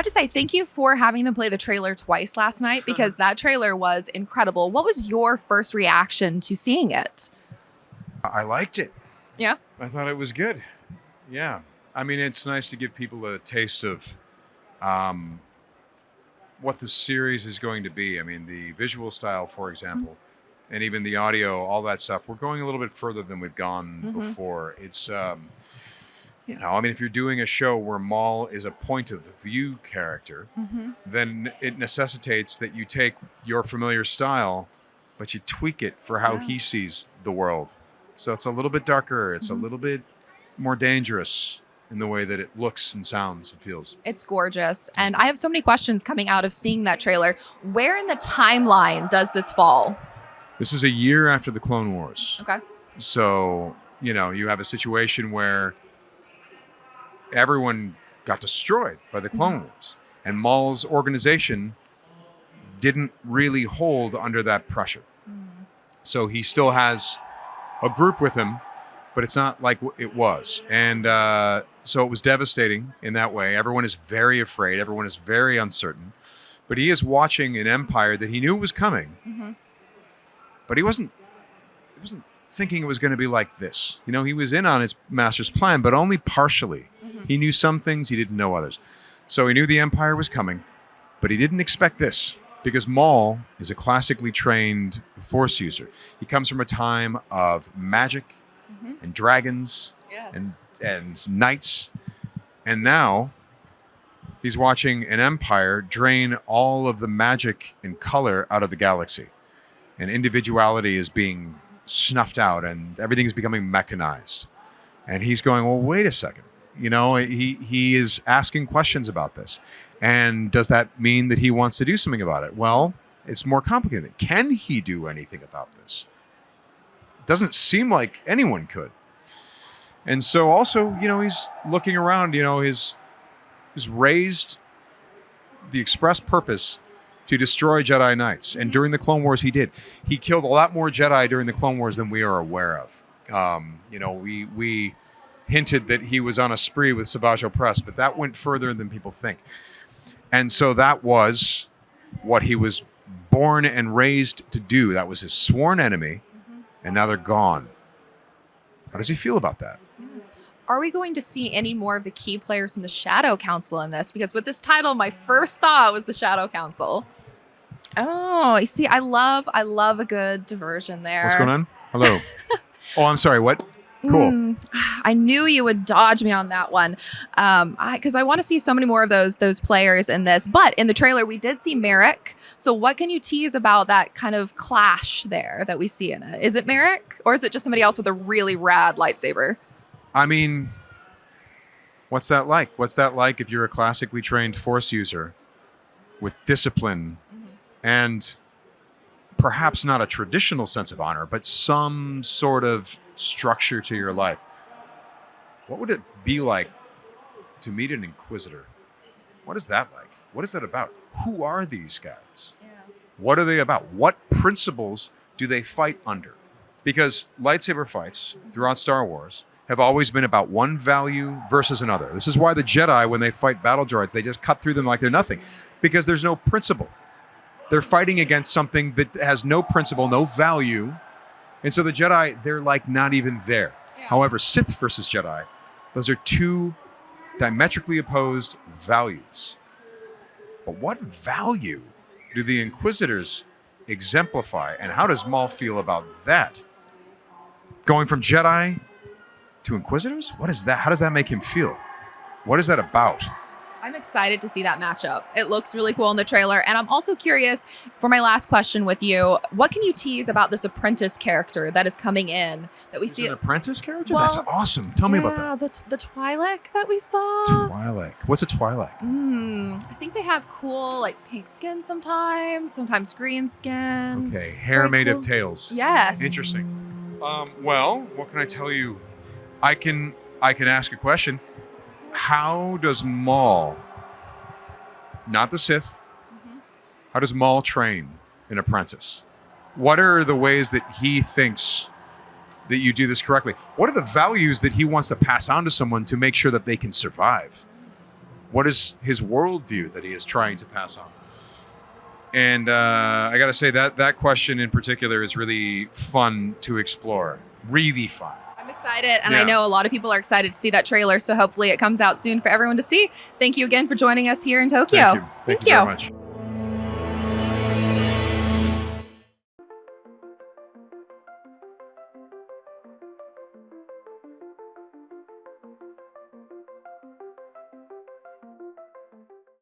have to say thank you for having them play the trailer twice last night, because that trailer was incredible. What was your first reaction to seeing it? I liked it. Yeah. I thought it was good. Yeah. I mean, it's nice to give people a taste of what the series is going to be. I mean, the visual style, for example, and even the audio, all that stuff. We're going a little bit further than we've gone before. It's, you know, I mean, if you're doing a show where Maul is a point of view character, then it necessitates that you take your familiar style, but you tweak it for how he sees the world. So it's a little bit darker. It's a little bit more dangerous in the way that it looks and sounds and feels. It's gorgeous. And I have so many questions coming out of seeing that trailer. Where in the timeline does this fall? This is a year after the Clone Wars. Okay. So, you know, you have a situation where everyone got destroyed by the Clone Wars. And Maul's organization didn't really hold under that pressure. So he still has a group with him, but it's not like it was. And so it was devastating in that way. Everyone is very afraid. Everyone is very uncertain. But he is watching an empire that he knew was coming. But he wasn't thinking it was going to be like this. You know, he was in on his master's plan, but only partially. He knew some things, he didn't know others. So he knew the empire was coming, but he didn't expect this, because Maul is a classically trained Force user. He comes from a time of magic and dragons and knights. And now he's watching an empire drain all of the magic and color out of the galaxy. And individuality is being snuffed out, and everything is becoming mechanized. And he's going, well, wait a second. You know, he is asking questions about this. And does that mean that he wants to do something about it? Well, it's more complicated. Can he do anything about this? It doesn't seem like anyone could. And so also, you know, he's looking around, you know, he's raised the express purpose to destroy Jedi Knights. And during the Clone Wars, he did. He killed a lot more Jedi during the Clone Wars than we are aware of. You know, we hinted that he was on a spree with Savage Opress, but that went further than people think. And so that was what he was born and raised to do. That was his sworn enemy, and now they're gone. How does he feel about that? Are we going to see any more of the key players from the Shadow Council in this? Because with this title, my first thought was the Shadow Council. Oh, you see, I love a good diversion there. What's going on? Hello. Oh, I'm sorry. What? Cool. I knew you would dodge me on that one, because I want to see so many more of those players in this. But in the trailer, we did see Merrick. So what can you tease about that kind of clash there that we see in it? Is it Merrick, or is it just somebody else with a really rad lightsaber? I mean, what's that like? What's that like if you're a classically trained Force user with discipline and perhaps not a traditional sense of honor, but some sort of structure to your life? What would it be like to meet an Inquisitor? What is that like? What is that about? Who are these guys? What are they about? What principles do they fight under? Because lightsaber fights throughout Star Wars have always been about one value versus another. This is why the Jedi, when they fight battle droids, they just cut through them like they're nothing, because there's no principle. They're fighting against something that has no principle, no value. And so the Jedi, they're like not even there. However, Sith versus Jedi, those are two diametrically opposed values. But what value do the Inquisitors exemplify? And how does Maul feel about that? Going from Jedi to Inquisitors? What is that? How does that make him feel? What is that about? I'm excited to see that matchup. It looks really cool in the trailer. And I'm also curious, for my last question with you, what can you tease about this apprentice character that is coming in that we see? An apprentice character? Well, that's awesome. Tell me about that. The Twi'lek that we saw. Twi'lek. What's a Twi'lek? I think they have cool like pink skin sometimes green skin. Okay, hair made of tails. Yes. Interesting. Well, what can I tell you? I can ask a question. How does Maul, not the Sith, how does Maul train an apprentice? What are the ways that he thinks that you do this correctly? What are the values that he wants to pass on to someone to make sure that they can survive? What is his worldview that he is trying to pass on? And I got to say that question in particular is really fun to explore. Really fun. I'm excited, and Yeah. I know a lot of people are excited to see that trailer, so hopefully it comes out soon for everyone to see. Thank you again for joining us here in Tokyo. Thank you very much.